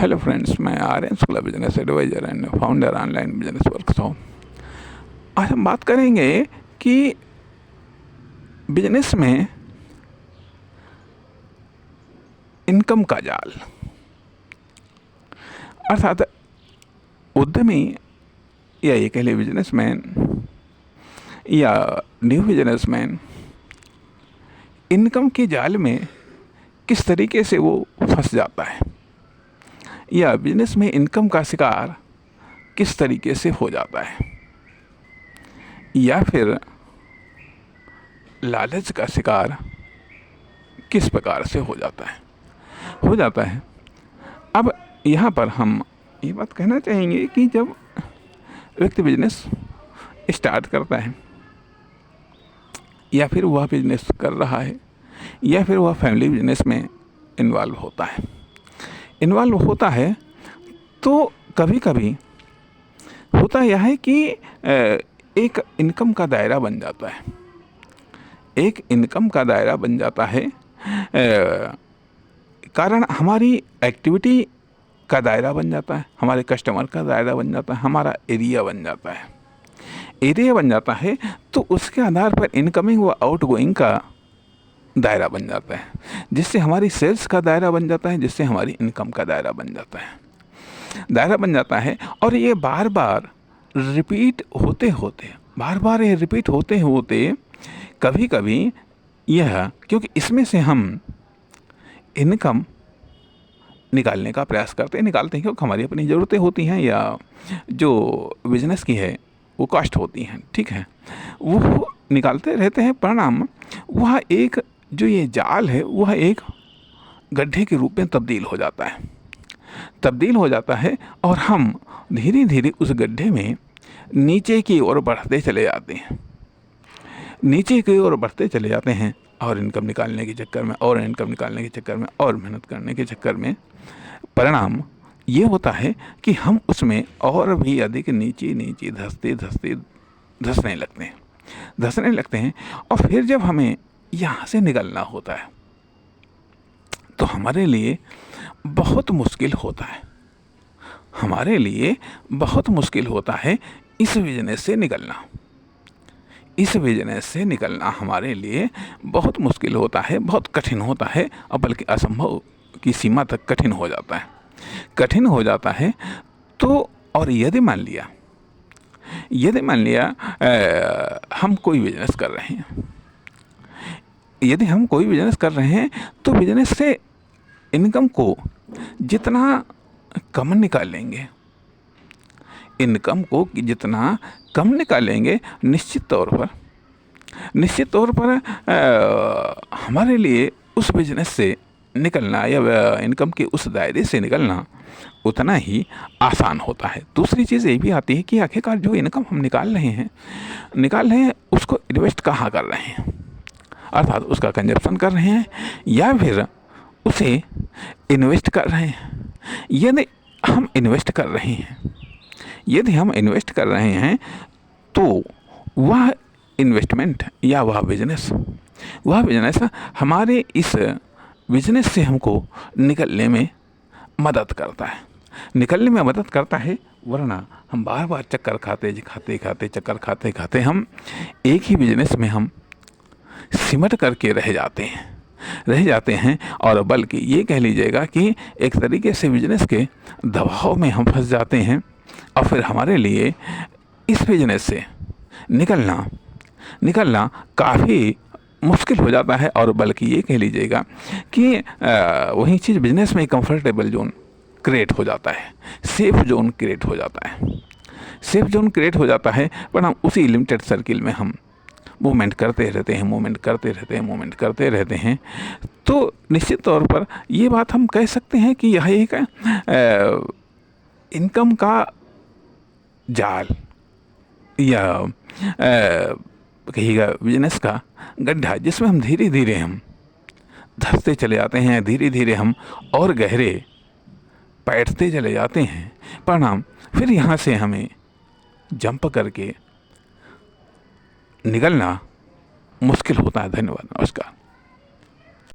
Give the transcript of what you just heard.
Hello friends, मैं Aryan Shukla, business advisor and founder online business workshop. आज हम बात करेंगे कि बिजनेस में इनकम का जाल, अर्थात उद्यमी या ये कह लिए बिजनेसमैन या न्यू बिजनेसमैन इनकम के जाल में किस तरीके से वो फंस जाता है, या बिजनेस में इनकम का शिकार किस तरीके से हो जाता है, या फिर लालच का शिकार किस प्रकार से हो जाता है। अब यहाँ पर हम ये बात कहना चाहेंगे कि जब व्यक्ति बिजनेस स्टार्ट करता है, या फिर वह बिजनेस कर रहा है, या फिर वह फैमिली बिजनेस में इन्वॉल्व होता है, तो कभी कभी होता यह है कि एक इनकम का दायरा बन जाता है, कारण हमारी एक्टिविटी का दायरा बन जाता है, हमारे कस्टमर का दायरा बन जाता है, हमारा एरिया बन जाता है। तो उसके आधार पर इनकमिंग व आउटगोइंग का दायरा बन जाता है, जिससे हमारी सेल्स का दायरा बन जाता है, जिससे हमारी इनकम का दायरा बन जाता है। और ये बार बार रिपीट होते कभी कभी यह, क्योंकि इसमें से हम इनकम निकालने का प्रयास निकालते हैं, क्योंकि हमारी अपनी ज़रूरतें होती हैं, या जो बिजनेस की है वो कॉस्ट होती हैं, ठीक है, वो निकालते रहते हैं। परिणाम वह एक जो ये जाल है वह एक गड्ढे के रूप में तब्दील हो जाता है, और हम धीरे धीरे उस गड्ढे में नीचे की ओर बढ़ते चले जाते हैं, और इनकम निकालने के चक्कर में और मेहनत करने के चक्कर में परिणाम ये होता है कि हम उसमें और भी अधिक नीचे धंसने लगते हैं। और फिर जब हमें यहाँ से निकलना होता है तो हमारे लिए बहुत मुश्किल होता है इस बिजनेस से निकलना हमारे लिए बहुत मुश्किल होता है, बहुत कठिन होता है, और बल्कि असंभव की सीमा तक कठिन हो जाता है। तो और यदि मान लिया हम कोई बिजनेस कर रहे हैं, तो बिजनेस से इनकम को जितना कम निकालेंगे, निश्चित तौर पर हमारे लिए उस बिजनेस से निकलना या इनकम के उस दायरे से निकलना उतना ही आसान होता है। दूसरी चीज़ ये भी आती है कि आखिरकार जो इनकम हम निकाल रहे हैं उसको इन्वेस्ट कहाँ कर रहे हैं, अर्थात उसका कंजप्शन कर रहे हैं या फिर उसे इन्वेस्ट कर रहे हैं। यदि हम इन्वेस्ट कर रहे हैं तो वह इन्वेस्टमेंट या वह बिजनेस हमारे इस बिजनेस से हमको निकलने में मदद करता है। वरना हम बार बार चक्कर खाते हम एक ही बिजनेस में हम सिमट करके रह जाते हैं, और बल्कि ये कह लीजिएगा कि एक तरीके से बिजनेस के दबाव में हम फंस जाते हैं, और फिर हमारे लिए इस बिजनेस से निकलना काफ़ी मुश्किल हो जाता है। और बल्कि ये कह लीजिएगा कि वही चीज़ बिजनेस में कंफर्टेबल जोन क्रिएट हो जाता है, सेफ जोन क्रिएट हो जाता है। पर हम उसी लिमिटेड सर्किल में हम मूवमेंट करते रहते हैं। तो निश्चित तौर पर ये बात हम कह सकते हैं कि यह एक इनकम का जाल या कहिएगा बिजनेस का गड्ढा, जिसमें हम धीरे धीरे हम धंसते चले जाते हैं, धीरे धीरे हम और गहरे बैठते चले जाते हैं। परिणाम फिर यहाँ से हमें जंप करके निकलना मुश्किल होता है। धन्यवाद, नमस्कार।